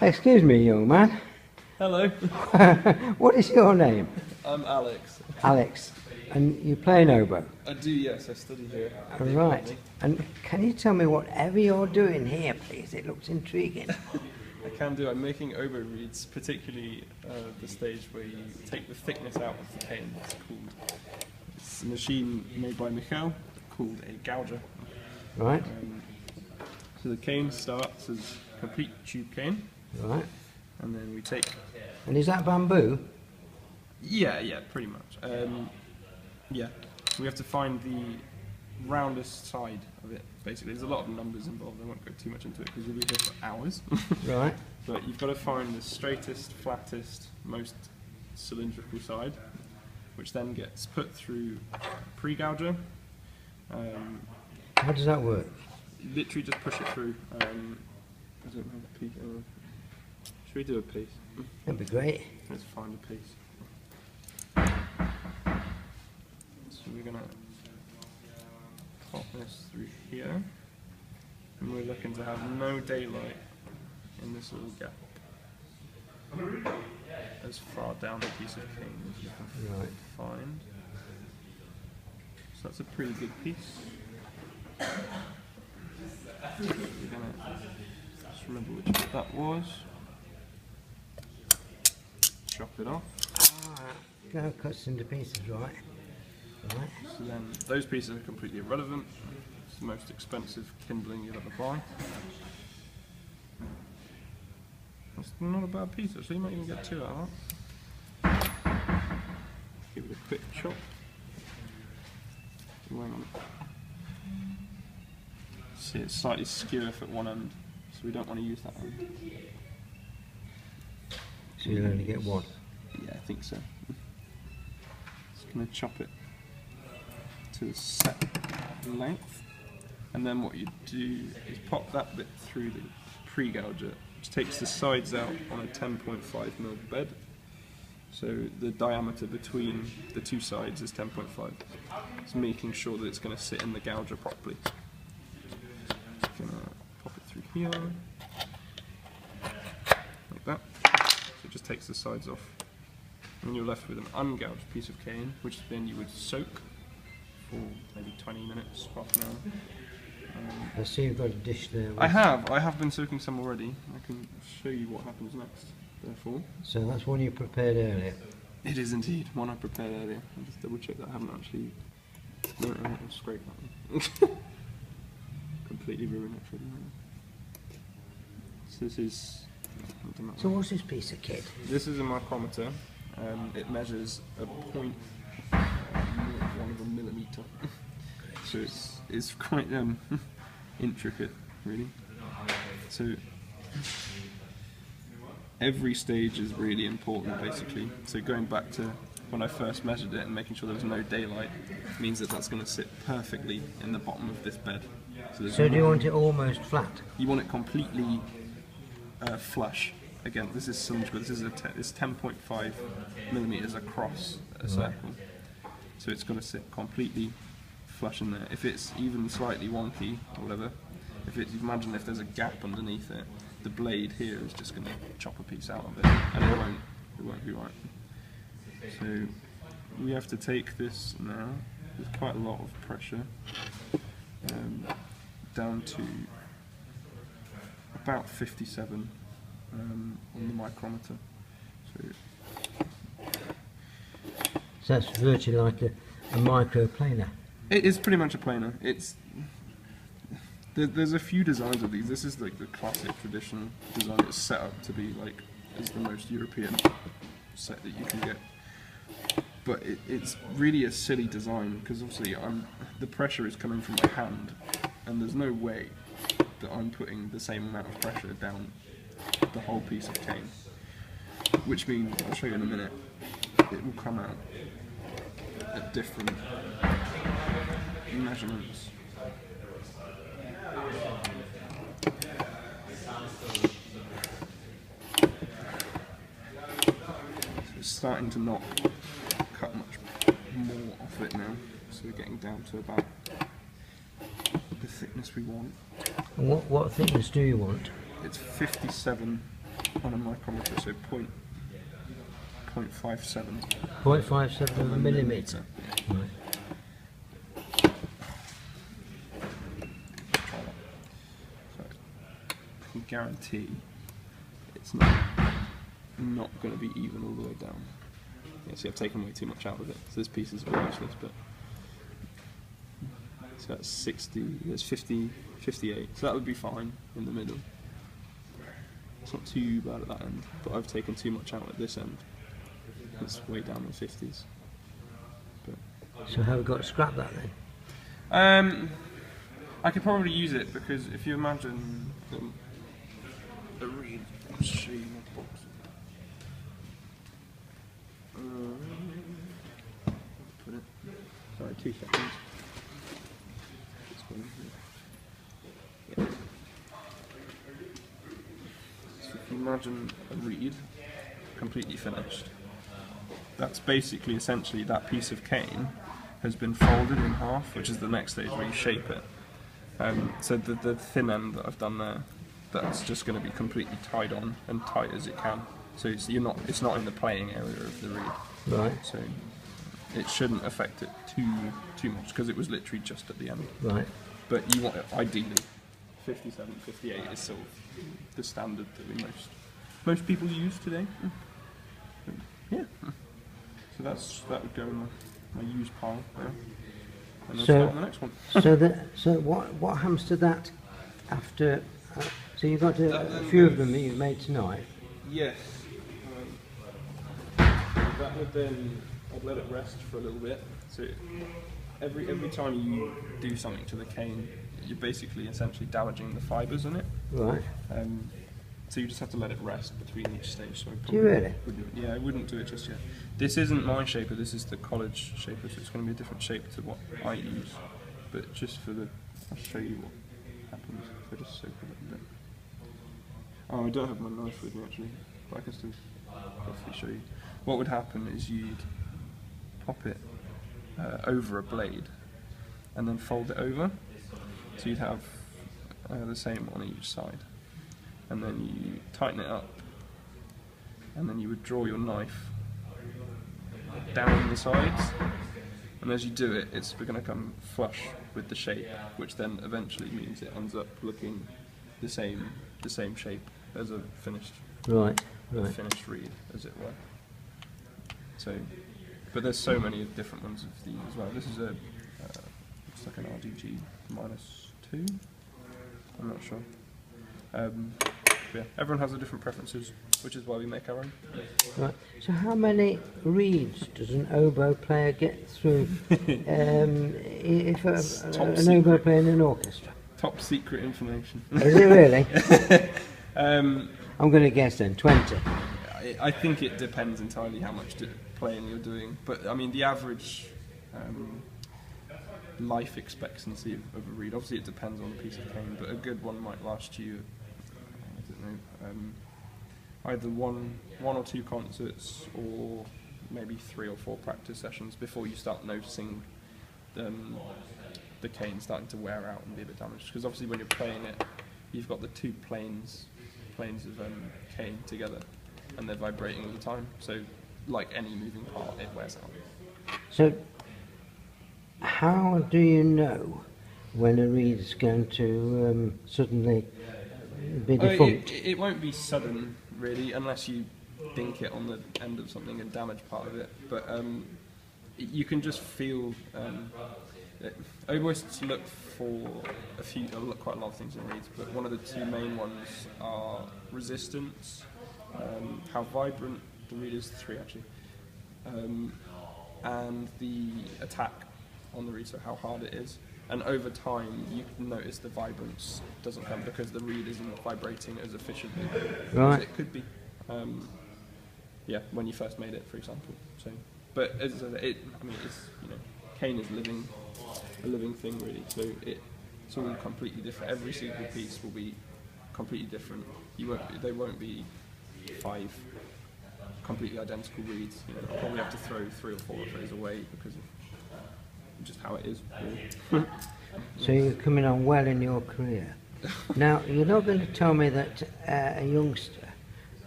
Excuse me, young man. Hello. What is your name? I'm Alex. Alex. And you play an oboe? I do, yes. I study here. Right. And can you tell me whatever you're doing here, please? It looks intriguing. I can do. I'm making oboe reeds, particularly the stage where you take the thickness out of the cane. It's a machine made by Michael called a gouger. Right. So the cane starts as complete tube cane. Right. And then we take... And is that bamboo? Yeah, pretty much. Yeah. We have to find the roundest side of it, basically. There's a lot of numbers involved. I won't go too much into it because you'll be here for hours. Right. But you've got to find the straightest, flattest, most cylindrical side, which then gets put through a pre-gouger. How does that work? Literally just push it through. I don't know the piece. Should we do a piece? That'd be great. Let's find a piece. So we're going to pop this through here, and we're looking to have no daylight in this little gap. As far down the piece of cane as you can find. So that's a pretty good piece. We're going to just remember which bit that was. Chop it off. Now cuts into pieces, right? Right. So then those pieces are completely irrelevant. It's the most expensive kindling you'll ever buy. It's not a bad piece actually, you might even get two out of that. Give it a quick chop. See, it's slightly skew off at one end, so we don't want to use that end. So you'll only get one? Yeah, I think so. Just going to chop it to a set length, and then what you do is pop that bit through the pre-gouger, which takes the sides out on a 10.5mm bed. So the diameter between the two sides is 10.5. It's making sure that it's going to sit in the gouger properly. Just going to pop it through here, like that. So it just takes the sides off. And you're left with an ungouged piece of cane, which then you would soak for maybe 20 minutes, half an hour. I see you've got a dish there. I have been soaking some already. I can show you what happens next, therefore. So that's one you prepared earlier? It is indeed one I prepared earlier. I'll just double check that I haven't actually... No, I'll scrape that one. Completely ruined it for me. So this is... So what's this piece of kit? This is a micrometer. It measures a 0.1 millimeter. So it's quite intricate, really. So every stage is really important, basically. So going back to when I first measured it and making sure there was no daylight means that that's going to sit perfectly in the bottom of this bed. So do you want it almost flat? You want it completely flush. Again, this is cylindrical. This is it's 10.5mm across a circle, so it's got to sit completely flush in there. If it's even slightly wonky or whatever, imagine if there's a gap underneath it, the blade here is just going to chop a piece out of it, and it won't be right. So we have to take this now with quite a lot of pressure down to about 57. On the micrometer. So that's virtually like a microplaner? It is pretty much a planer. There's a few designs of these. This is like the classic traditional design. It's set up to be like is the most European set that you can get. But it's really a silly design because obviously the pressure is coming from my hand, and there's no way that I'm putting the same amount of pressure down the whole piece of cane, which means, I'll show you in a minute, it will come out at different measurements. So it's starting to not cut much more off it now, so we're getting down to about the thickness we want. And what thickness do you want? It's 57 on a micrometer, so 0.57. 0.57 of a millimetre. Right. Try that. So I can guarantee it's not going to be even all the way down. Yeah, see, I've taken way too much out of it, so this piece is a bit useless, but so that's 60, there's 50, 58, so that would be fine in the middle. It's not too bad at that end, but I've taken too much out at this end. It's way down in the 50s. But So have we got to scrap that then? I could probably use it, because if you imagine the reed, I'll show you my box. Put it. Sorry, 2 seconds. This one here. Yeah. So if you imagine a reed completely finished, that's basically essentially that piece of cane has been folded in half, which is the next stage where you shape it. So the thin end that I've done there, that's just going to be completely tied on and tight as it can. So it's not in the playing area of the reed. Right. So it shouldn't affect it too much, because it was literally just at the end. Right. But you want it ideally 57, 58 is sort of the standard that most people use today. Yeah. So that would go in my used pile there. And then start on the next one. So what happens to that after? So you've got a few of them that you've made tonight. Yes. That would then, I'd let it rest for a little bit. So every time you do something to the cane, you're basically essentially damaging the fibres in it. Right. So you just have to let it rest between each stage. So Do you really? I wouldn't do it just yet. This isn't my shaper, this is the college shaper, so it's going to be a different shape to what I use. But just for I'll show you what happens if I just soak a little bit. Oh, I don't have my knife with me actually, but I can still hopefully show you. What would happen is you'd pop it over a blade and then fold it over. So you'd have the same on each side. And then you tighten it up, and then you would draw your knife down the sides, and as you do it, it's going to come flush with the shape, which then eventually means it ends up looking the same shape as a finished finished reed, as it were. So, but there's so many different ones of these as well. This is looks like an RDG -2. I'm not sure. Yeah, everyone has their different preferences, which is why we make our own. Right. So how many reeds does an oboe player get through if an oboe player in an orchestra? Top secret information. Is it really? I'm going to guess then 20. I think it depends entirely how much playing you're doing, but I mean the average life expectancy of a reed, obviously it depends on the piece of cane, but a good one might last you, I don't know, either one or two concerts, or maybe 3 or 4 practice sessions before you start noticing the cane starting to wear out and be a bit damaged. Because obviously when you're playing it, you've got the 2 planes of cane together, and they're vibrating all the time. So like any moving part, it wears out. So how do you know when a reed is going to suddenly be defunct? It won't be sudden, really, unless you dink it on the end of something and damage part of it. But you can just feel. Oboists look for quite a lot of things in reeds, but one of the 2 main ones are resistance, how vibrant the reed is, 3 actually, and the attack on the reed, so how hard it is. And over time, you can notice the vibrance doesn't come because the reed isn't vibrating as efficiently as it could be. Yeah, when you first made it, for example. So, but as I said, cane is a living thing really. So it's all completely different. Every single piece will be completely different. They won't be 5 completely identical reeds. I'll probably have to throw 3 or 4 of those away because of just how it is. Really. So you're coming on well in your career. Now, you're not going to tell me that a youngster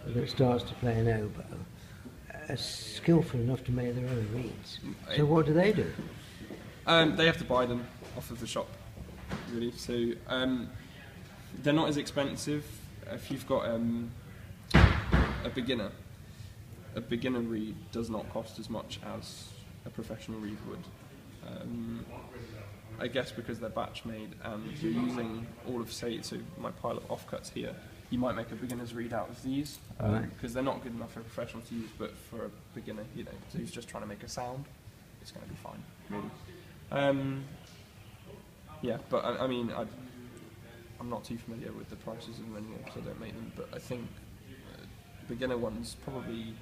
that starts to play an oboe are skillful enough to make their own reeds. So what do they do? They have to buy them off of the shop, really. So they're not as expensive. If you've got a beginner reed does not cost as much as a professional reed would. I guess because they're batch made and you're using all of, say, so my pile of offcuts here, you might make a beginner's reed out of these because they're not good enough for a professional to use, but for a beginner, you know, who's just trying to make a sound, it's going to be fine, really. Yeah, but I mean, I'm not too familiar with the prices of them anyway, because I don't make them, but I think beginner ones probably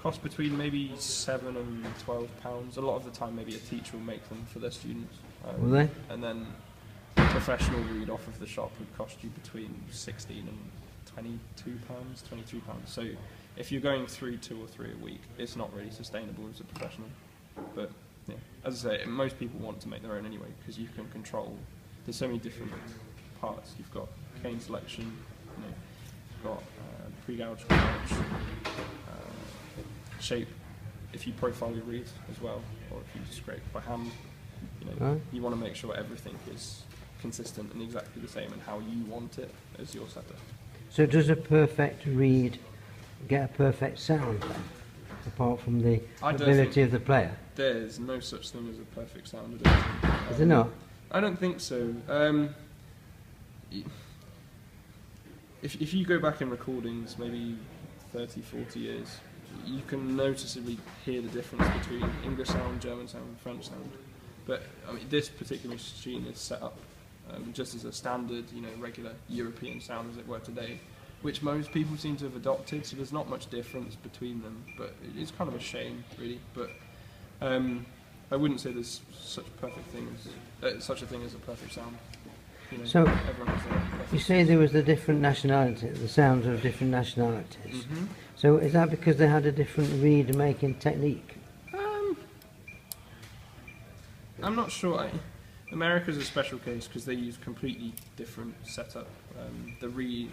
cost between maybe £7 and £12. A lot of the time, maybe a teacher will make them for their students. Will they? And then a professional reed off of the shop would cost you between £16 and £22, £23. So if you're going through 2 or 3 a week, it's not really sustainable as a professional. But yeah, as I say, most people want to make their own anyway, because you can control. There's so many different parts. You've got cane selection, you know, you've got pre-gouge, gouge, shape. If you profile your reed as well, or if you scrape by hand, you know, you want to make sure everything is consistent and exactly the same and how you want it as your setup. So does a perfect reed get a perfect sound then, apart from the ability of the player? There's no such thing as a perfect sound. Is there not? I don't think so. If you go back in recordings, maybe 30, 40 years, you can noticeably hear the difference between English sound, German sound, French sound. But I mean, this particular machine is set up just as a standard, you know, regular European sound, as it were, today, which most people seem to have adopted. So there's not much difference between them, but it's kind of a shame, really. But I wouldn't say there's such a thing as a perfect sound. You know, so you say there was the different nationalities, the sounds of different nationalities. Mm-hmm. So is that because they had a different reed making technique? I'm not sure. America's a special case because they use completely different setup. The reed.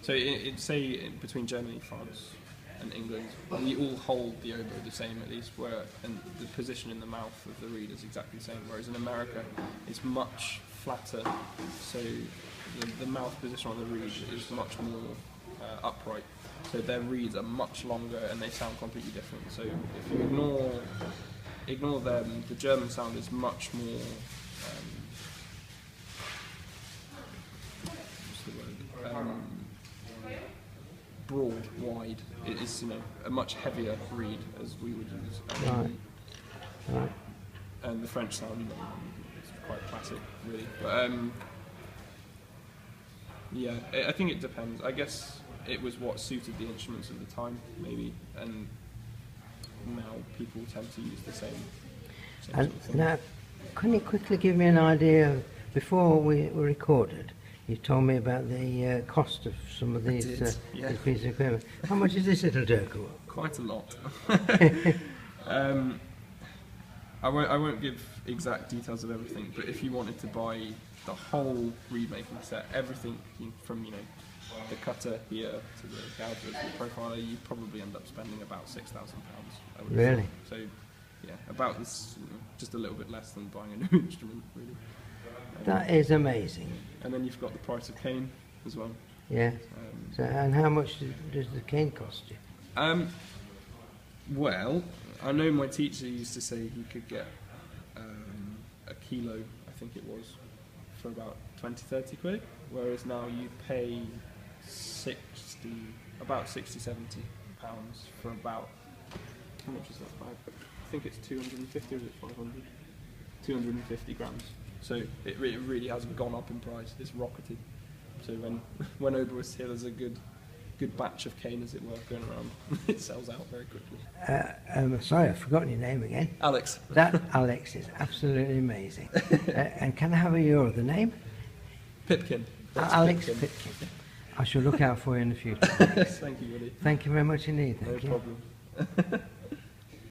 So say between Germany, France, and England, we all hold the oboe the same, at least, and the position in the mouth of the reed is exactly the same. Whereas in America, it's much flatter, so the mouth position on the reed is much more upright. So their reeds are much longer and they sound completely different. So if you ignore them, the German sound is much more broad, wide. It is, you know, a much heavier reed as we would use. Right. And the French sound is quite classic, really. But yeah, I think it depends. I guess it was what suited the instruments of the time, maybe, and now people tend to use the same and sort of thing. Now, can you quickly give me an idea of, before we were recorded, you told me about the cost of some of these pieces of equipment. How much is this little Durkle? Quite a lot. I won't give exact details of everything, but if you wanted to buy the whole reed making set, everything from, you know, the cutter here to the gouger to the profiler, you probably end up spending about £6,000. Really? So yeah, about this, you know, just a little bit less than buying a new instrument, really. That is amazing. And then you've got the price of cane as well. Yeah. So, and how much does the cane cost you? Well, I know my teacher used to say he could get a kilo, I think it was, for about 20-30 quid, whereas now you pay about 60-70 pounds for about, how much is that bag? I think it's 250 or is it 500? 250 grams. So it really has gone up in price. It's rocketed. So when Oboist here, there's a good batch of cane, as it were, going around. It sells out very quickly. Sorry, I've forgotten your name again. Alex. That Alex is absolutely amazing. And can I have your other name? Pipkin. Alex Pipkin. I shall look out for you in the future. Thank you, Willie. Thank you very much indeed. No problem.